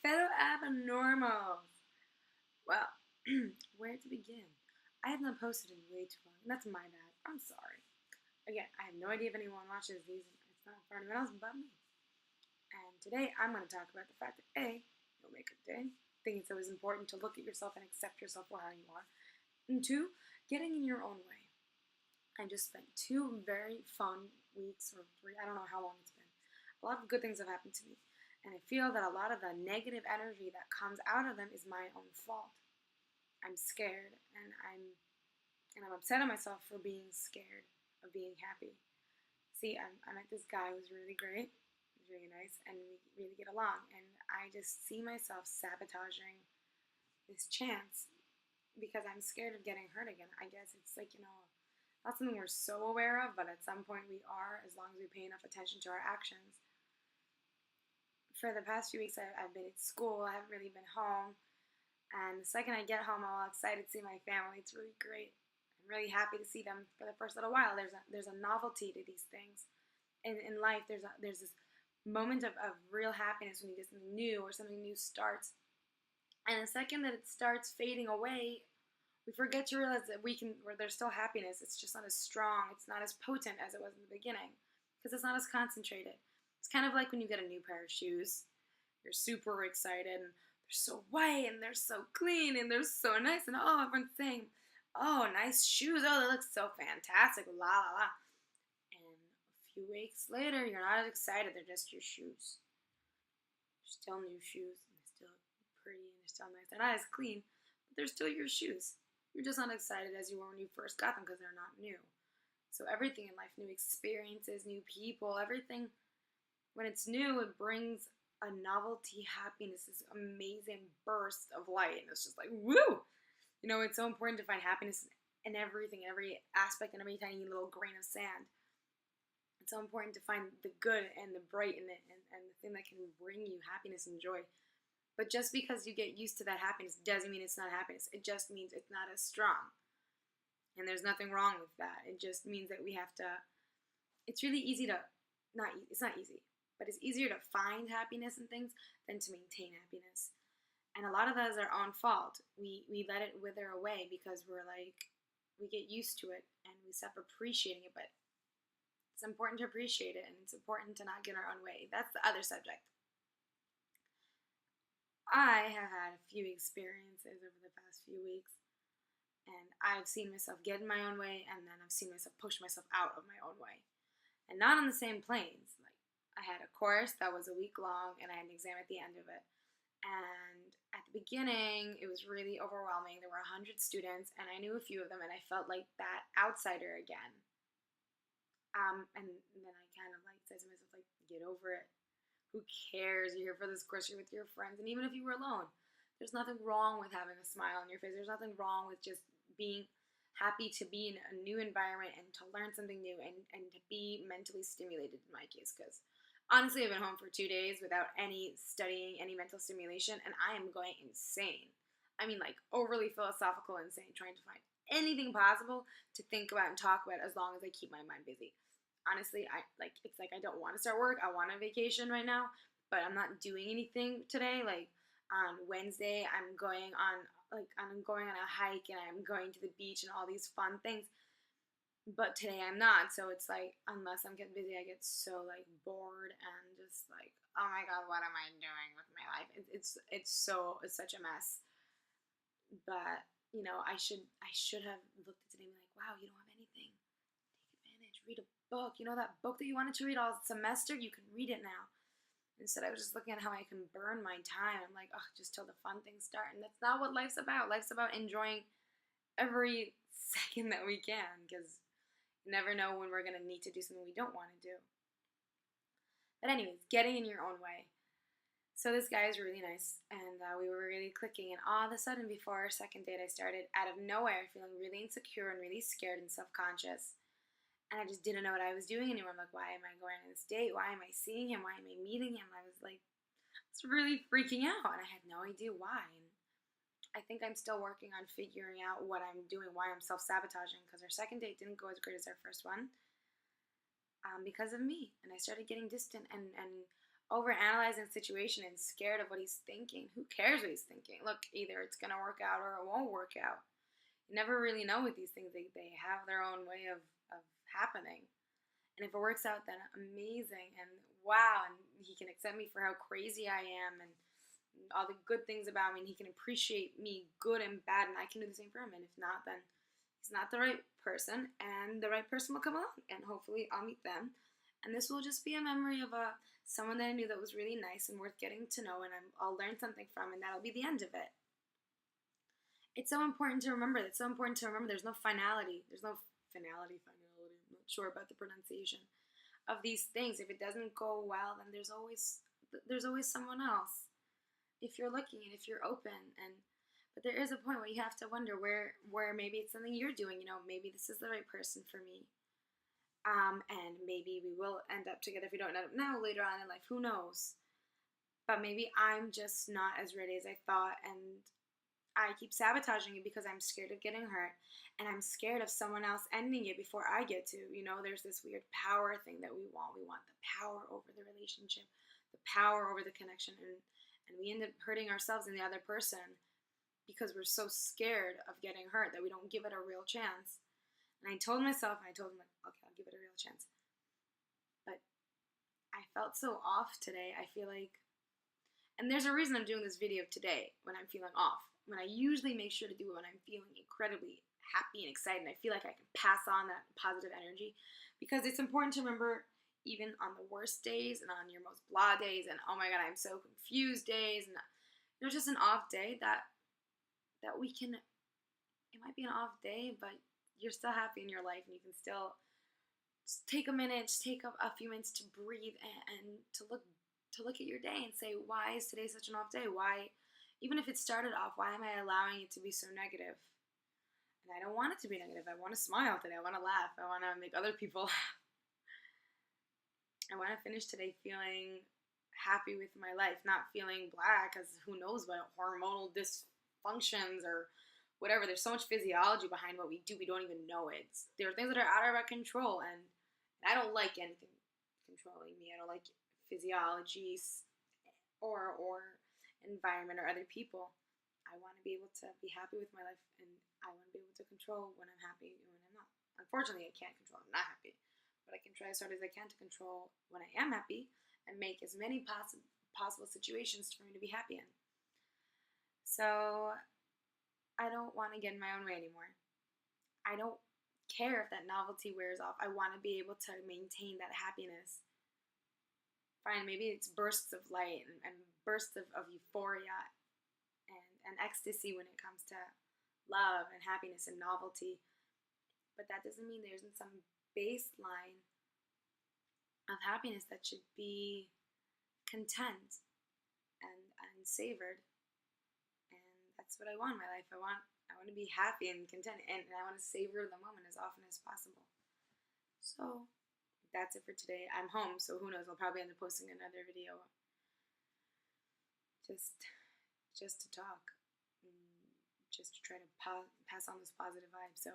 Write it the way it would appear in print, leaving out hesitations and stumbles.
fellow abnormals. Well, where to begin? I have not posted in way too long, and that's my bad. I'm sorry. Again, I have no idea if anyone watches these. It's not for anyone else but me. And today I'm going to talk about the fact that A, you'll make a day. I think it's always important to look at yourself and accept yourself for how you are. And two, getting in your own way. I just spent 2 very fun weeks, or 3, I don't know how long it's been. A lot of good things have happened to me. And I feel that a lot of the negative energy that comes out of them is my own fault. I'm scared, and I'm upset at myself for being scared of being happy. See, I met this guy who was really great. He was really nice, and we really get along. And I just see myself sabotaging this chance because I'm scared of getting hurt again. I guess it's like, not something we're so aware of, but at some point we are, as long as we pay enough attention to our actions. For the past few weeks, I've been at school. I haven't really been home. And the second I get home, I'm all excited to see my family. It's really great. I'm really happy to see them for the first little while. There's a novelty to these things. In life, there's this moment of real happiness when you get something new or something new starts. And the second that it starts fading away, we forget to realize that there's still happiness. It's just not as strong. It's not as potent as it was in the beginning because it's not as concentrated. It's kind of like when you get a new pair of shoes. You're super excited, and they're so white, and they're so clean, and they're so nice, and everyone's saying, oh, nice shoes, oh, they look so fantastic, la la la. And a few weeks later, you're not as excited, they're just your shoes. They're still new shoes, and they're still pretty, and they're still nice. They're not as clean, but they're still your shoes. You're just not excited as you were when you first got them because they're not new. So everything in life, new experiences, new people, everything, when it's new, it brings a novelty, happiness, this amazing burst of light. And it's just like, woo! It's so important to find happiness in everything, every aspect, and every tiny little grain of sand. It's so important to find the good and the bright in it and the thing that can bring you happiness and joy. But just because you get used to that happiness doesn't mean it's not happiness. It just means it's not as strong. And there's nothing wrong with that. It just means that we have to, it's really easy to, it's not easy, but it's easier to find happiness in things than to maintain happiness. And a lot of that is our own fault. We let it wither away because we get used to it and we stop appreciating it. But it's important to appreciate it, and it's important to not get in our own way. That's the other subject. I have had a few experiences over the past few weeks, and I've seen myself get in my own way, and then I've seen myself push myself out of my own way. And not on the same planes. I had a course that was a week long, and I had an exam at the end of it. And at the beginning, it was really overwhelming. There were 100 students, and I knew a few of them, and I felt like that outsider again. And then I kind of said to myself, get over it. Who cares? You're here for this course, you're with your friends, and even if you were alone, there's nothing wrong with having a smile on your face. There's nothing wrong with just being happy to be in a new environment and to learn something new and to be mentally stimulated in my case, because honestly, I've been home for 2 days without any studying, any mental stimulation, and I am going insane. I mean, overly philosophical insane, trying to find anything possible to think about and talk about as long as I keep my mind busy. Honestly, it's like I don't want to start work. I want a vacation right now, but I'm not doing anything today. On Wednesday, I'm going on a hike, and I'm going to the beach and all these fun things. But today I'm not, so it's unless I'm getting busy, I get so bored and just oh my god, what am I doing with my life? It's such a mess. But I should have looked at today and be wow, you don't have anything. Take advantage, read a book. That book that you wanted to read all semester, you can read it now. Instead, I was just looking at how I can burn my time. I'm just till the fun things start, and that's not what life's about. Life's about enjoying every second that we can, because you never know when we're going to need to do something we don't want to do. But anyways, getting in your own way. So this guy is really nice, and we were really clicking, and all of a sudden, before our second date, I started, out of nowhere, feeling really insecure and really scared and self-conscious. And I just didn't know what I was doing anymore. I'm why am I going on this date? Why am I seeing him? Why am I meeting him? I was really freaking out, and I had no idea why. And I think I'm still working on figuring out what I'm doing, why I'm self-sabotaging, because our second date didn't go as great as our first one because of me. And I started getting distant and overanalyzing the situation and scared of what he's thinking. Who cares what he's thinking? Look, either it's gonna work out or it won't work out. You never really know with these things. They have their own way of happening. And if it works out, then amazing. And wow, and he can accept me for how crazy I am and all the good things about me, and he can appreciate me good and bad, and I can do the same for him. And if not, then he's not the right person, and the right person will come along, and hopefully I'll meet them. And this will just be a memory of someone that I knew that was really nice and worth getting to know, and I'll learn something from, and that'll be the end of it. It's so important to remember. It's so important to remember there's no finality. There's no finality. I'm not sure about the pronunciation of these things. If it doesn't go well, then there's always someone else. If you're looking and if you're open, but there is a point where you have to wonder where maybe it's something you're doing. Maybe this is the right person for me. And maybe we will end up together if we don't end up now, later on in life. Who knows? But maybe I'm just not as ready as I thought, and I keep sabotaging it because I'm scared of getting hurt, and I'm scared of someone else ending it before I get to. There's this weird power thing that we want. We want the power over the relationship, the power over the connection, and we end up hurting ourselves and the other person because we're so scared of getting hurt that we don't give it a real chance. And I told myself, and I told him, like, okay, I'll give it a real chance. But I felt so off today. I feel like, and there's a reason I'm doing this video today when I'm feeling off. When I usually make sure to do it when I'm feeling incredibly happy and excited, and I feel like I can pass on that positive energy, because it's important to remember, even on the worst days and on your most blah days and oh my god, I'm so confused days, and just an off day, that we can, it might be an off day, but you're still happy in your life, and you can still just take a minute, just take a few minutes to breathe and to look at your day and say, why is today such an off day? Why, even if it started off, why am I allowing it to be so negative? And I don't want it to be negative. I want to smile today. I want to laugh. I want to make other people laugh. I want to finish today feeling happy with my life, not feeling blah, because who knows what hormonal dysfunctions or whatever. There's so much physiology behind what we do, we don't even know it. There are things that are out of our control, and I don't like anything controlling me. I don't like physiology or environment or other people. I want to be able to be happy with my life, and I want to be able to control when I'm happy and when I'm not. Unfortunately, I can't control when I'm not happy. But I can try as hard as I can to control when I am happy and make as many possible situations for me to be happy in. So I don't want to get in my own way anymore. I don't care if that novelty wears off. I want to be able to maintain that happiness. Fine, maybe it's bursts of light and bursts of euphoria and ecstasy when it comes to love and happiness and novelty. But that doesn't mean there isn't some baseline of happiness that should be content and savored. And that's what I want in my life. I want to be happy and content, and I want to savor the moment as often as possible. So that's it for today. I'm home, so who knows, I'll probably end up posting another video just to talk, just to try to pass on this positive vibe. So